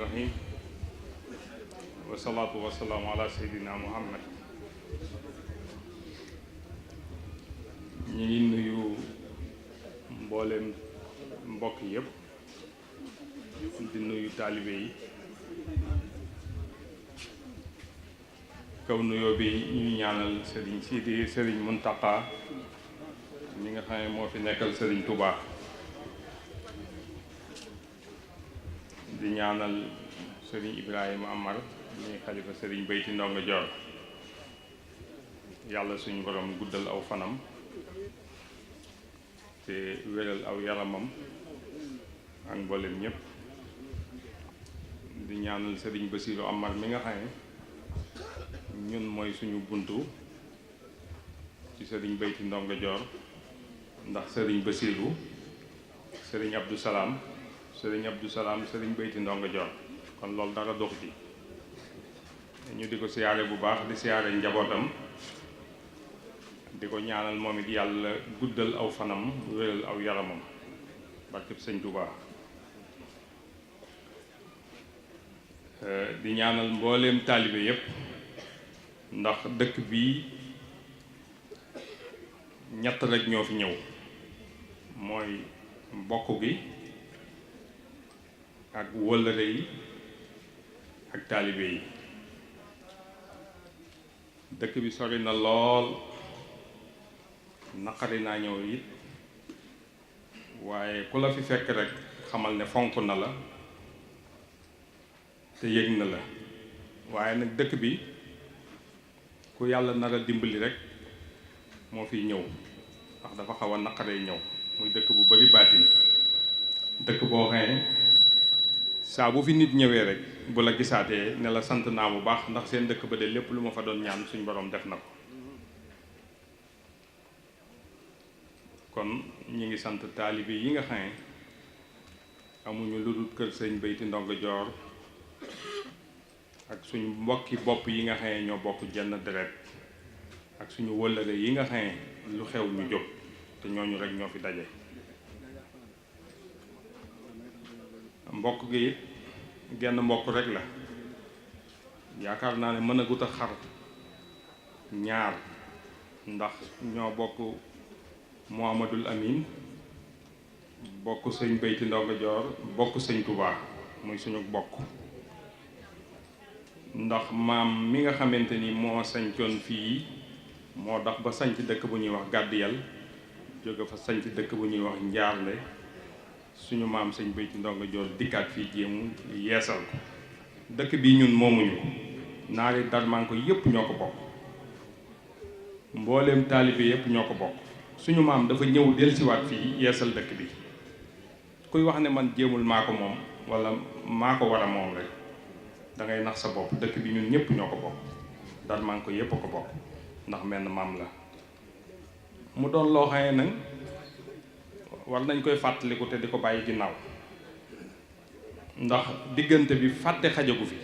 rahim wasalaatu wasalaamu ala seydina muhammad. ñi ngi nuyu mboolem mbokk yépp di nuyu taalibe yi. kaw nuyoo bi ñuy ñaanal sëriñ Sidi sëriñ Muntaqa mi nga xam ne moo fi nekkal sëriñ Touba. di ñaanal sëriñ Ibrahima Amar ñuy xalifa sëriñ Bayti Ndongo Dior, yàlla suñu borom guddal aw fanam te wéral aw yaramam ak mboolem ñépp. di ñaanal sëriñ Basiiru Amar mi nga xam ne ñun mooy suñu buntu ci sëriñ Bayti Ndongo Dior, ndax sëriñ Basiiru sëriñ Abdou Salaam sëriñ Bayti Ndongo Dior, kon loolu dara dox ci. ñu di ko siyaare bu baax, di siyaare njabootam, di ko ñaanal moom it yàlla guddal aw fanam wéral aw yaramam barkeb sëñ Touba. di ñaanal mbooleem taalibe yépp, ndax dëkk bii ñett rek ñoo fi ñëw, mooy mbokk gi ak wëllëre yi ak taalibe yi. dëkk bi sori na lool, naqari naa ñëw it, waaye ku la fi fekk rek xamal ne fonk na la te yëg na la. waaye nag dëkk bi ku yàlla nar a dimbali rek moo fiy ñëw, ndax dafa xaw a naqaree ñëw. muy dëkk bu bari baatin, dëkk boo xam ne saa bu fi nit ñëwee rek bu la gisaatee ne la sant naa bu baax, ndax seen dëkk ba de lépp lu ma fa doon ñaan suñ borom def na ko. kon ñi ngi sant taalibe yi nga xam ne amuñu lu dul kër sëñ Bayti Ndongo Dior ak suñu mbokki bopp yi nga xam ne ñoo bokk jenn deret, ak suñu wëllëre yi nga xam ne lu xew ñu jóg, te ñooñu rek ñoo fi daje. mbokk gi it genn mbokk rek la, yaakaar naa ne mën a gut a xar ñaar, ndax ñoo bokk Muhammadul Amin, bokk sëñ Bayti Ndongo Dior, bokk sëñ Touba, muy suñu bokk. ndax maam mi nga xamante ni moo sañcoon fii moo dox ba sañc dëkk bu ñuy wax Gàddiyal, jóge fa sañc dëkk bu ñuy wax Njaarle. suñu maam sëñ Bayti Ndongo Dior dikkaat fii jéemu yeesal ko. dëkk bii ñun moomuñu ko, naari Darmanko yépp ñoo ko bokk, mbooleem taalibe yépp ñoo ko bokk. suñu maam dafa ñëw dellusiwaat fii yeesal dëkk bi. kuy wax ne man jéemul maa ko moom wala maa ko war a moom rek da ngay nax sa bopp. dëkk bi ñun ñëpp ñoo ko bokk, Darmanko yépp ko bokk, ndax menn maam la. mu doon loo xam ne nag war nañ koy fàttaliku te di ko bàyyi ginnaaw, ndax diggante bi fàtte xajagu fi.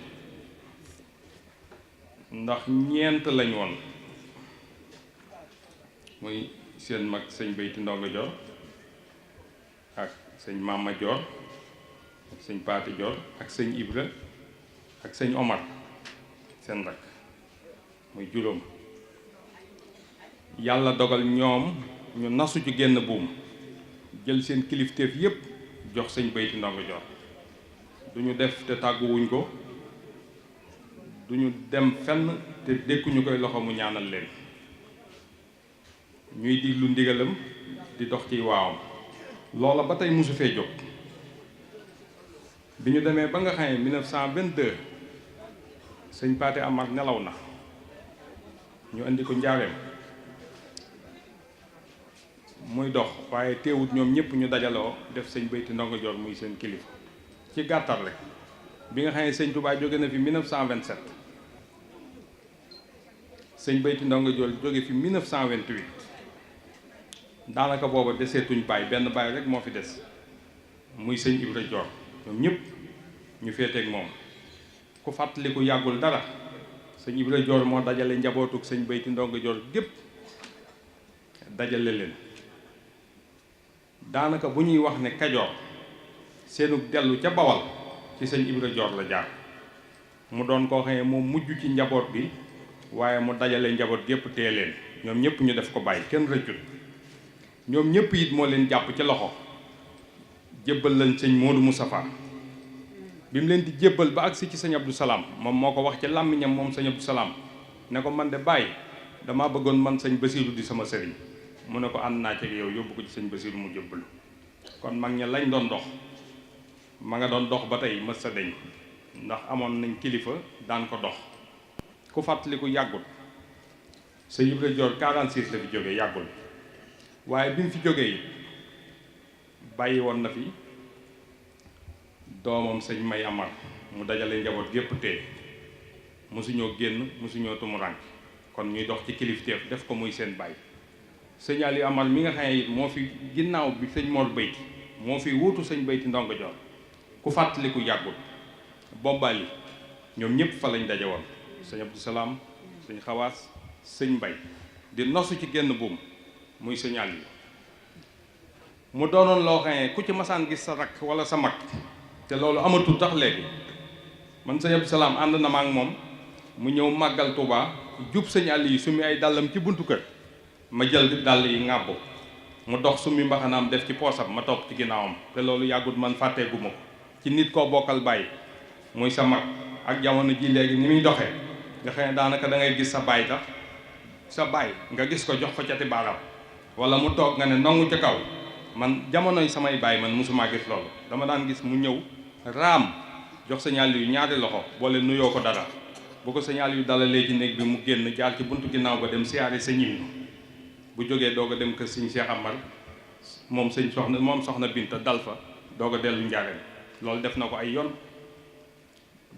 ndax ñeent lañ woon, muy seen mag sëñ Bayti Ndongo Dior ak sëñ Mama Dior ak sëñ Paati Dior ak sëñ Ibra ak sëñ Omar seen rak, muy juróom. yàlla dogal ñoom ñu nasu ci genn buum, jël seen kilifteef yépp jox sëñ Bayti Ndongo Dior. duñu def te tàgguwuñ ko, duñu dem fenn te dékkuñu koy loxo mu ñaanal leen. ñuy diglu ndigalam di dox ci waawam. loola ba tey mosu fee jóg. bi ñu demee ba nga xam ne 1922 sëñ Paate Amar nelaw na, ñu indi ko njaareem muy dox, waaye teewut ñoom ñëpp ñu dajaloo def sëñ Bayti Ndongo Dior muy seen kilifa. ci gàttal rek bi nga xam ne sëñ Touba jóge na fi 1927, sëñ Bayti Ndongo Dior jóge fi 1928. daanaka booba deseetuñ baay, benn baay rek moo fi des, muy sëñ Ibra Dior. ñoom ñëpp ñu féeteeg moom. ku fàttaliku yàggul dara sëñ Ibra Dior moo dajale njabootuk sëñ Bayti Ndongo Dior gépp dajale leen. daanaka bu ñuy wax ne Kajoor seenu dellu ca Bawal ci sëñ Ibra Joor la jaar mu doon koo xam ne moom mujj ci njaboot bi waaye mu dajale njaboot gépp tee leen ñoom ñëpp ñu def ko bàyyi kenn rëccut ñoom ñëpp it moo leen jàpp ci loxo jébbal lañ sëñ Modou Moustapha bi mu leen di jébbal ba agsi ci sëñ Abdou Salaam moom moo ko wax ci làmmiñam moom sëñ Abdou Salaam ne ko man de bàyyi damaa bëggoon man sëñ Basiiru di sama sëriñ mu ne ko ànd naa ci yow yóbbu ko ci sëñ Basiiru mu jébbalu kon mag ña lañ doon dox ma nga doon dox ba tey mës sa deñ ndax amoon nañ kilifa daan ko dox ku fàttaliku yàggul sëñ Ibra Joor 46 la fi jógee yàggul waaye bi mu fi jógee yi bàyyi woon na fi doomam sëñ May Amar mu dajale njaboot gépp tee mosuñoo génn mosuñoo tumurànk kon ñuy dox ci kilifteef def ko muy seen bàyyi sëñ Aliou Amar mi nga xam ne it moo fi ginnaaw bi sëñ Mor Bayti moo fi wuutu sëñ Bayti Ndongo Joor ku fàttaliku yàggul bombali ñoom ñëpp fa lañ daje woon sëñ Abdou Salaam sëñ Xawaas sëñ Mbay di nosu ci genn buum muy sëñ Aliou mu doonoon loo xam ne ku ci masaan gis sa rakk wala sa mag te loolu amatul tax léegi man sëñ Abdou Salaam ànd na ma ak moom mu ñëw màggal Touba jub sëñ Aliou summi ay dàllam ci buntu kër ma jël dàll yi ŋàbbu mu dox summi mbaxanaam def ci poosam ma topp ci ginnaawam te loolu yàggut man fàtteegu ma ko ci nit koo bokkal bàyyi muy sa mag ak jamono ji léegi ni muy doxee nga xam ne daanaka da ngay gis sa baay tax sa baay nga gis ko jox ko cati baaraam wala mu toog nga ne nongu ca kaw man jamonoy samay baay man mosumaa gis loolu dama daan gis mu ñëw raam jox signal yu ñaari loxo boole nuyoo ko dara bu ko signal yu dalalee ci néeg bi mu génn jaar ci buntu ginnaaw ba dem siyaare sa ñim bu jógee doog a dem kër sëñ Cheikh Amar moom soxna Binta dal fa doog a dellu njaareem loolu def na ko ay yoon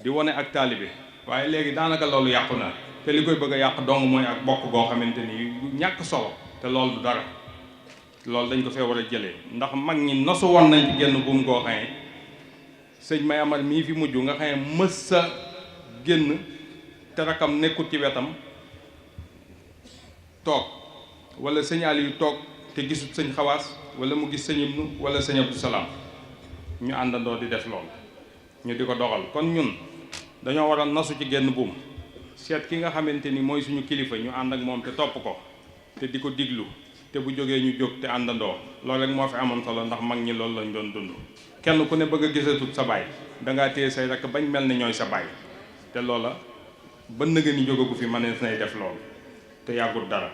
di wane ak taalibe waaye léegi daanaka loolu yàqu na te li koy bëgg a yàq dong mooy ak bokk goo xamante ni ñàkk solo te loolu du dara loolu dañ ko fee war a jëlee ndax mag ñi nosu woon nañ ci génn buum goo xamee sëñ May Amar mii fi mujj nga xamee mës sa génn te rakam nekkut ci wetam toog wala sëñ Aliou toog te gisut sëñ Xawaas wala mu gis sëñ Ibnu wala sëñ Abdou Salaam ñu àndandoo di def loolu ñu di ko doxal kon ñun dañoo war a nasu ci genn buum seet ki nga xamante ni mooy suñu kilifa ñu ànd ak moom te topp ko te di ko diglu te bu jógee ñu jóg te àndandoo loolu rek moo fi amoon solo ndax mag ñi loolu lañ doon dund kenn ku ne bëgg a gisatut sa baay dangaa téye say rek bañ mel ni ñooy sa baay te loola ba nëga ni jógagu fi mënees nay def loolu te yàggul dara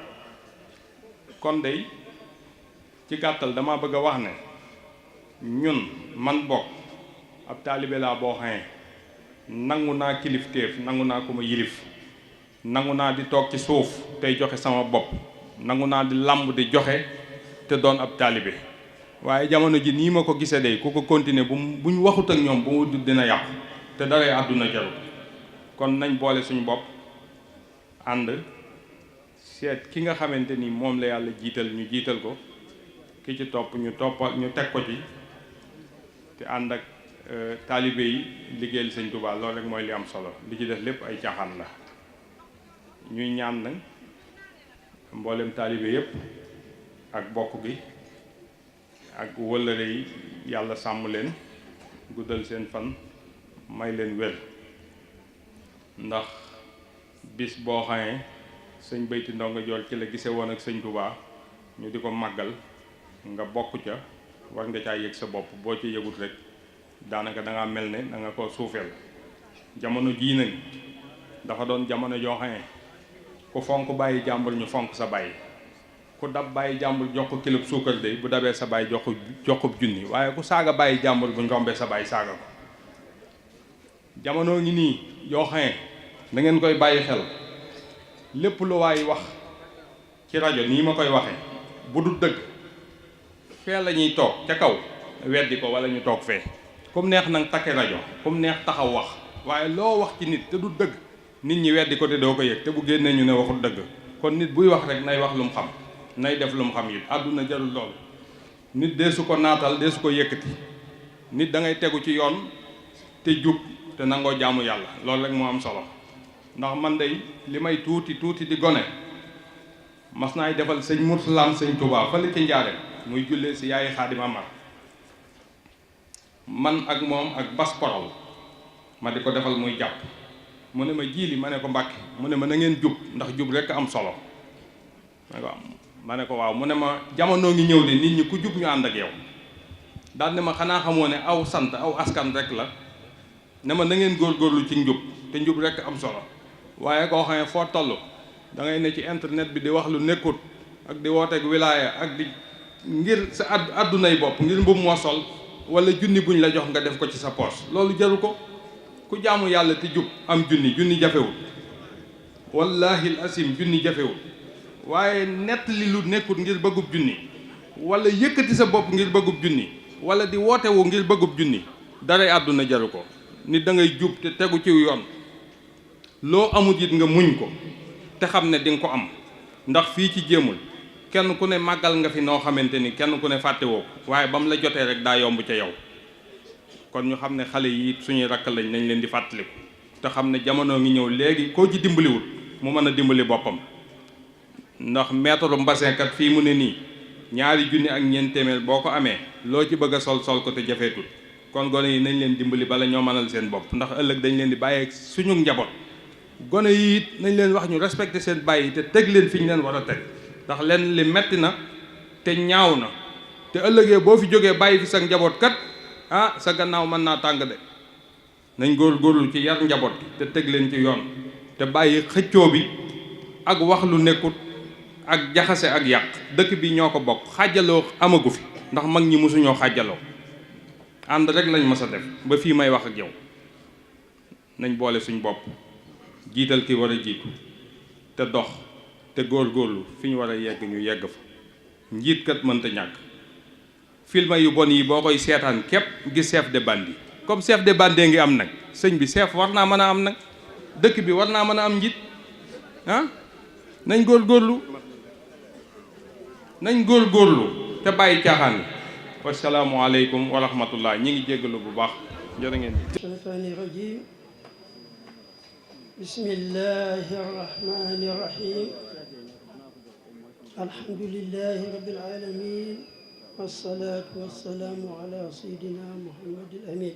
kon day ci gàttal dama bëgg a wax ne ñun man bokk ab taalibe laa boo xamee nangu naa kilifteef nangu naa ko ma yilif nangu naa di toog ci suuf tey joxe sama bopp nangu naa di làmb di joxe te doon ab taalibe waaye jamono ji nii ma ko gisee day ku ko continuer buñ waxut ak ñoom bu mu dina yàqu te daray àdduna jaru kon nañ boole suñu bopp ànd seet ki nga xamante ni moom la yàlla jiital ñu jiital ko ki ci topp ñu teg ko ci te ànd ak taalibe yi liggéeyal sëñ Tuubaa loolu rek mooy li am solo li ci def lépp ay caaxaan la ñuy ñaan nag mboolem taalibe yépp ak bokk gi ak wëllëre yi yàlla sàmm leen guddal seen fan may leen wér ndax bis boo xamee sëñ Bayti Ndongo Joor ci la gise woon ak sëñ Tuubaa ñu di ko màggal nga bokk ca war nga caa yëg sa bopp boo ci yëgut rek daanaka da ngaa mel ne da nga ko suufeel jamono jii nag dafa doon jamono joo xam ne ku fonk bàyyi jàmbur ñu fonk sa bàyyi ku dab bàyyi jàmbur jox ko kilo suukar de bu dabee sa bàyyi jox ko junni waaye ku saaga bàyyi jàmbur bu njombee sa bàyyi saaga ko jamono ngi nii yoo xam ne da ngeen koy bàyyi xel lépp lu waay wax ci rajo nii ma koy waxee bu du dëgg fee la ñuy toog ca kaw weddi ko wala ñu toog fee comme neex nag takke rajo comme neex taxaw wax waaye loo wax ci nit te du dëgg nit ñi weddi ko te doo ko yëg te bu génnee ñu ne waxul dëgg kon nit buy wax rek nay wax lu mu xam nay def lu mu xam it àdduna jarul lool nit dee su ko naatal dee su ko yëkkati nit da ngay tegu ci yoon te jub te nangoo jaamu yàlla loolu rek moo am solo ndax man day li may tuuti di gone mas naay defal sëñ Murtalaam sëñ Tuubaa fële ci Njaaréem muy jullee si yaayi Xaadim Amar man ak moom ak bas porol ma di ko defal muy jàpp mu ne ma jiili ma ne ko Mbàkke mu ne ma na ngeen jub ndax jub rekk am solo ma ne ko waaw mu ne ma jamono ngi ñëw de nit ñi ku jub ñu ànd ak yow daal ne ma xanaa xamoo ne aw sant aw askan rek la ne ma na ngeen góorgóorlu ci njub te njub rekk am solo waaye koo xam ne foo toll da ngay ne ci internet bi di wax lu nekkut ak di wooteeg wilaaya ak di ngir sa addunay bopp ngir mbub moo sol wala junni buñ la jox nga def ko ci sa poos loolu jaru ko ku jaamu yàlla te jub am junni jafewul wallahi asim junni jafewul waaye nett li lu nekkut ngir bëggub junni wala yëkkati sa bopp ngir bëggub junni wala di wootewu ngir bëggub junni daray àdduna jaru ko nit da ngay jub te tegu ci yoon loo amut it nga muñ ko te xam ne di nga ko am ndax fii ci jéemul kenn ku ne màggal nga fi noo xamante ni kenn ku ne fàttewoo ko waaye ba mu la jotee rek daa yomb ca yow kon ñu xam ne xale yi suñuy rakk lañ nañ leen di fàttaliku te xam ne jamono ngi ñëw léegi koo ci dimbaliwul mu mën a dimbali boppam ndax mètre mbassin kat fii mu ne nii ñaari junni ak ñeent téeméer boo ko amee loo ci bëgg a sol ko te jafeetul kon gone yi nañ leen dimbali bala ñoo mënal seen bopp ndax ëllëg dañ leen di bàyyee suñu njaboot gone yi it nañ leen wax ñu respecté seen bàyyi te teg leen fi ñu leen war a teg ndax leen li metti na te ñaaw na te ëllëgee boo fi jógee bàyyi fi sa njaboot kat ah sa gannaaw mën naa tàng de nañ góorgóorlu ci yar njaboot te teg leen ci yoon te bàyyi xëccoo bi ak wax lu nekkut ak jaxase ak yàq dëkk bi ñoo ko bokk xaajaloo amagu fi ndax mag ñi mosuñoo xaajaloo ànd rek lañ mës a def ba fii may wax ak yow nañ boole suñ bopp jiital ki war a jiitu te dox te góorgóorlu fi ñu war a yegg ñu yegg fa njiit kat mënta ñàkk film yu bon yi boo koy seetaan képp gis chef de bande comme chef de bande ngi am nag sëñ bi chef war naa mën a am nag dëkk bi war naa mën a am njiit ah nañ góorgóorlu te bàyyi caaxaan yi wasalaamu aleykum wa rahmatullah ñi ngi jéggalu bu baax jërë ngeen shaytaani rajim bismillahi arrahmani irrahim alhamdulillahi rabbil alamin wassalatu wassalamu ala sayyidina muhammadil amin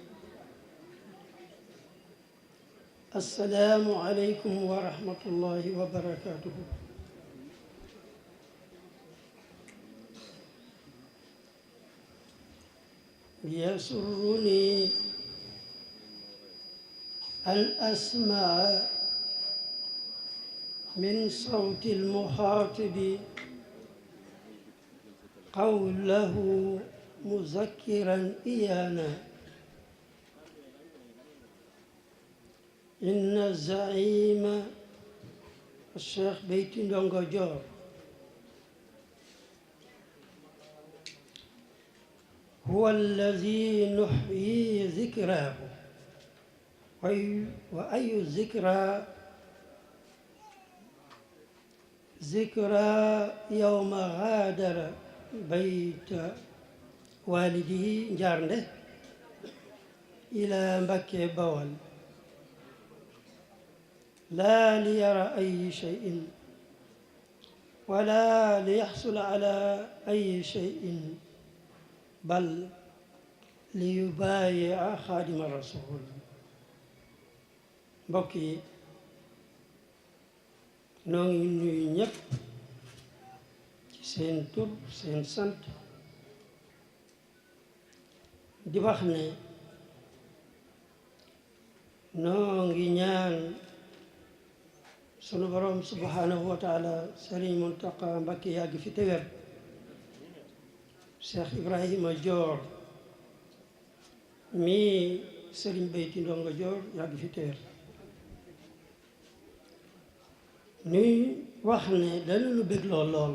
assalaamu aleykum wa rahmatullahi wa barakatuhu يسرني أن أسمع من صوت المخاطب قوله مذكرا إيانا إن الزعيم الشيخ بيتي ndongo Dior هو الذي نحيي ذكراه وأي ذكرى يوم غادر بيت والده Njaarnde إلى Mbacké Bawal لا ليرى أي شيء ولا ليحصل على أي شيء bal li yubaayi'a xaadima rasul mbokk yi noo ngi nuyu ñëpp ci seen tur seen sant di wax ne noo ngi ñaan sunu borom subhanahu wa taala Sëriñ Muntaqa Mbacké yàgg fi te wér Cheikh Ibrahima Dior mi Serigne Beyti Ndongo Dior yàgg fi teer nuy wax ne dana nu bëgg lool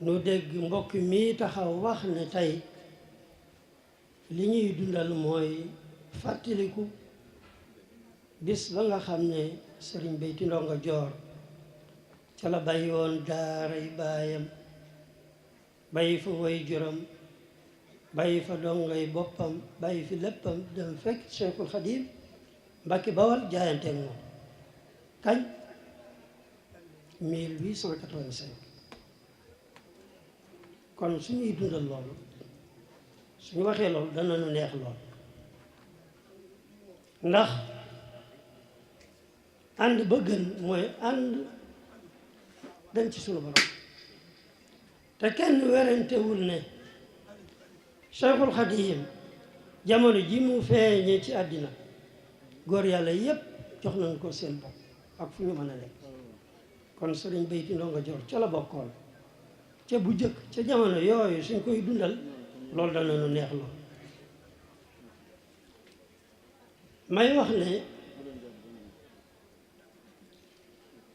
nu dégg mbokk mi taxaw wax ne tey li ñuy dundal mooy fàttaliku bis ba nga xam ne Serigne Beyti Ndongo Dior ca la bàyyi woon daaray baayam bàyyi fa way juram bàyyi fa dongay boppam bàyyi fi léppam dem fekk Cheikhul Khadim Mbacké Bawal jaayanteeg moom kañ 1885 kon suñuy dundal loolu suñu waxee loolu dana nu neex lool ndax ànd ba gën mooy ànd dem ci sunu borom te kenn werantewul ne Cheikhul Khadim jamono ji mu feeñee ci àddina góor yàlla yépp jox nañ ko seen bopp ak fu ñu mën a nekk kon sëriñ Bayti Ndongo Dior ca la bokkoon ca bu jëkk ca jamono yooyu suñ koy dundal loolu dana nu neex lool may wax ne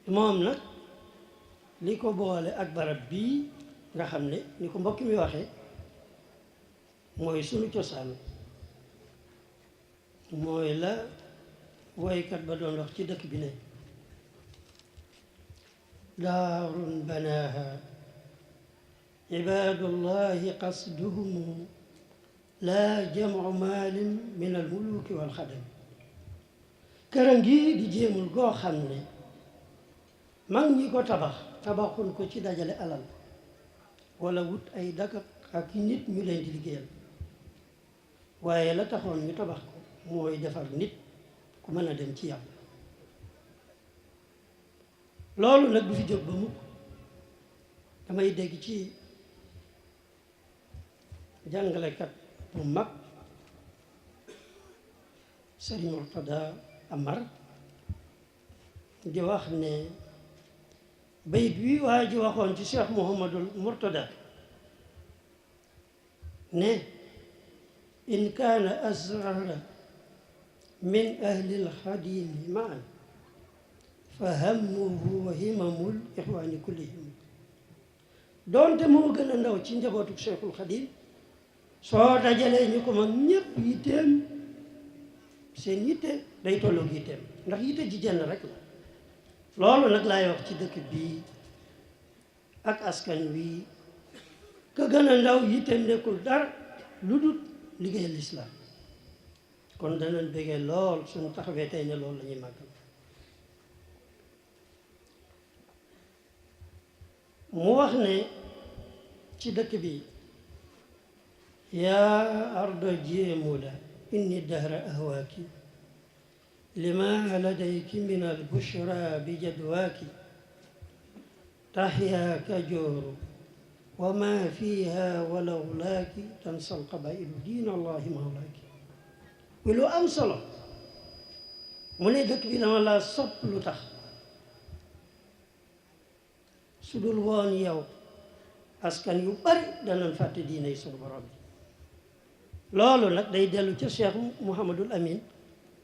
moom nag li ko boole ak barab bii nga xam ne ni ko mbokk mi waxee mooy sunu cosaan mooy la woykat ba doon wax ci dëkk bi ne daarun banaaha ibaadullahi qasduhum laa jamcu maalin min almuluki walxadam këra ngi di jéemul goo xam ne mag ñi ko tabaxun ko ci dajale alal wala wut ay dakak ak nit ñu leen di liggéeyal waaye la taxoon ñu tabax ko mooy defar nit ku mën a dem ci yàlla loolu nag du fi jóg ba mukk damay dégg ci jàngalekat bu mag Sëriñ Murtada Amar di wax ne bayit wi waa ji waxoon ci Cheikh Mouhamadul Murtada ne in kaana asrara min ahlil xadimi maan fa hammuhu wa himamul ixwaani kullihim doonte moo gën a ndaw ci njabootu Cheikhul Xadim soo dajalee ñu ko mag ñépp yitteem seen yitte day tolloog yitteem ndax yitte ji jenn rek la loolu nag laay wax ci dëkk bii ak askan wi ka gën a ndaw yitteem nekkul dara lu dul liggéeyal lislaam kon danañ bëggee lool suñu taxawee tey ne loolu la ñuy màggal mu wax ne ci dëkk bi yaa ardo jéemula inni dahra ahwaaki lima ladayki min albushra bi jadwaaki taxyaa kajooru wa ma fiha walawlaaki tansa alqabailu diina allahi mawlaaki wi lu am solo mu ne dëkk bi dama laa sopp lu tax su dul woon yow askan yu bari danañ fàtte diina yi sunu borom bi loolu nag day dellu ca Cheikh Mouhamadul Amin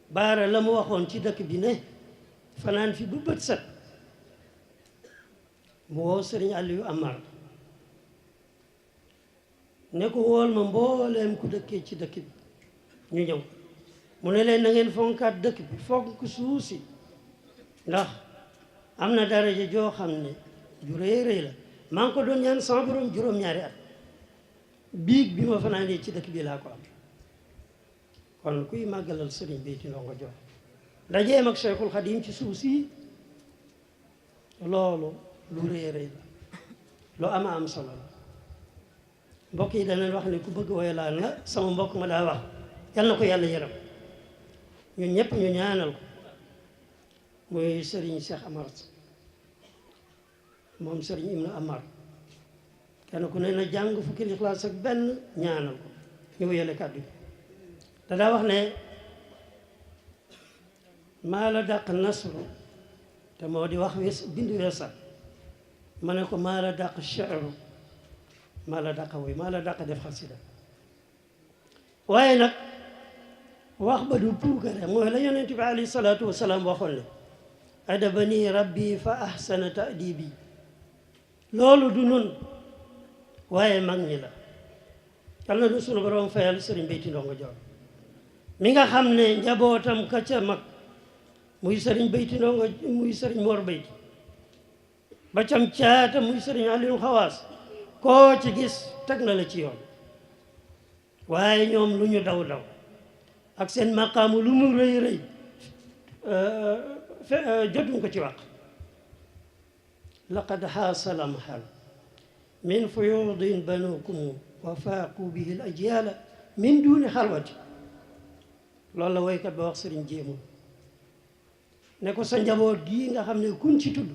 baara la mu waxoon ci dëkk bi ne fanaan fi bu bët set mu woo Sëriñ Aliou Amar ne ko wool ma mbooleem ku dëkkee ci dëkk bi ñu ñëw mu ne leen na ngeen fonkaat dëkk bi fonk suuf si ndax am na daraja joo xam ne ju rëy rëy la maa ngi ko doon ñaan sama borom juróom-ñaari at biig bi ma fanaanee ci dëkk bi laa ko am kon kuy màggalal Sëriñ Bayti Ndongo Dior dajeem ak Cheikhul Khadim ci suuf si loolu lu rëy rëy la lu ama am solo la mbokk yi danañ wax ne ku bëgg woyalaan la sama mbokk ma daa wax yal na ko yàlla yërëm ñun ñëpp ñu ñaanal ko muy Serigne Cheikh Amar moom Serigne Ibnu Amar kenn ku ne na jàng fukki Ixlaas ak benn ñaanal ko ñu wéyale kàddu gi te daa wax ne maa la dàq nasru te moo di wax bindu weesal ma ne ko maa la dàq cheru maa la dàq woy maa la dàq def xasida waaye nag wax ba du puukare mooy la yonent bi alayhi salaatu wasalaam waxoon ne adabani rabbi fa ahsana ta'dibi loolu du nun waaye mag ñi la yal na nu sunu borom fayal Sëriñ Bayti Ndongo Dior mi nga xam ne njabootam ka ca mag muy Sëriñ Bayti Ndongo muy Sëriñ Mor Bayti ba cam caata muy Sëriñ Aliou Xawaas koo ci gis teg na la ci yoon waaye ñoom lu ñu daw daw ak seen maqaamu lu mu rëy rëy jotuñ ko ci wax laqad xaasal amxal min fuyudin banukum wa faaqu bihi al ajyala min duni xalwati loolu la woykat ba wax sëriñ jéemu ne ko sa njaboot gii nga xam ne kuñ ci tudd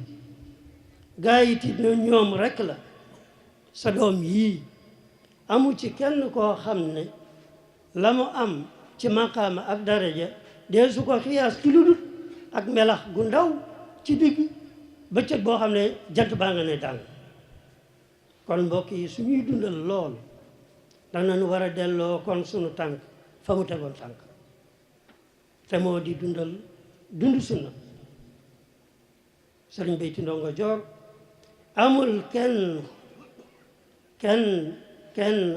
gaa yi tiit na ñoom rekk la sa doom yii amul ci kenn koo xam ne la mu am ci maqaama ak daraja dee su ko xiyaas ci lu dul ak melax gu ndaw ci digg bëccëg boo xam ne jant baa nga ne dàng kon mbokk yi suñuy dundal lool danañu war a delloo kon sunu tànk fa mu tegoon tànk te moo di dund sunna sëriñ Béyti Ndongo Joor amul kenn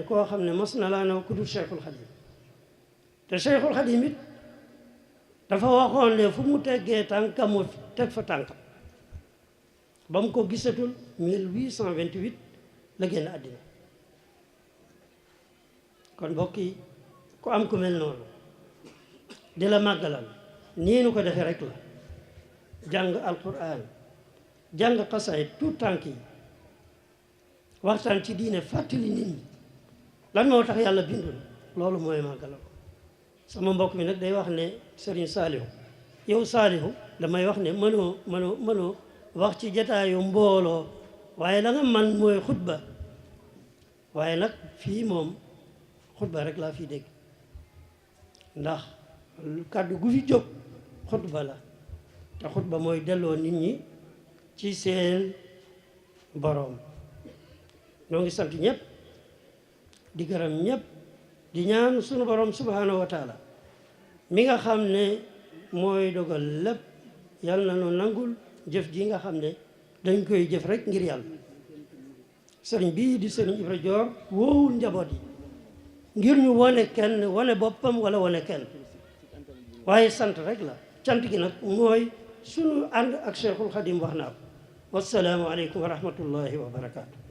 koo xam ne mos na laa naw ku dul Cheikhul Khadim te Cheikhul Khadim it dafa waxoon ne fu mu teggee tànkam mu teg fa tànkam ba mu ko gisatul 1828 la génn àddina kon mbokk yi ku am ku mel noonu di la màggalal nii nu ko defee rek la jàng alquran jàng xasaay tout tànk yi waxtaan ci diine fàttali nit ñi lan moo tax yàlla bindul loolu mooy màggalal ko sama mbokk mi nag day wax ne Serigne Saliou yow Saliou damay wax ne mënoo wax ci jataayu mbooloo waaye la nga man mooy xutba waaye nag fii moom xutba rek laa fi dégg ndax kàddu gu fi jóg xutba la te xutba mooy delloo nit ñi ci seen boroom ñoo ngi sant ñëpp di gërëm ñëpp di ñaan sunu boroom subhanahu wa taala mi nga xam ne mooy dogal lépp yàlla na nu nangul jëf ji nga xam ne dañ koy jëf rek ngir yàlla sëriñ bii di sëriñ Ibra Joor woowul njaboot yi ngir ñu wane kenn wane boppam wala wane kenn waaye sant rek la cant gi nag mooy sunu ànd ak Cheikhul Khadim wax naa ko wassalaamu aleykum wa rahmatullahi wa barakaatu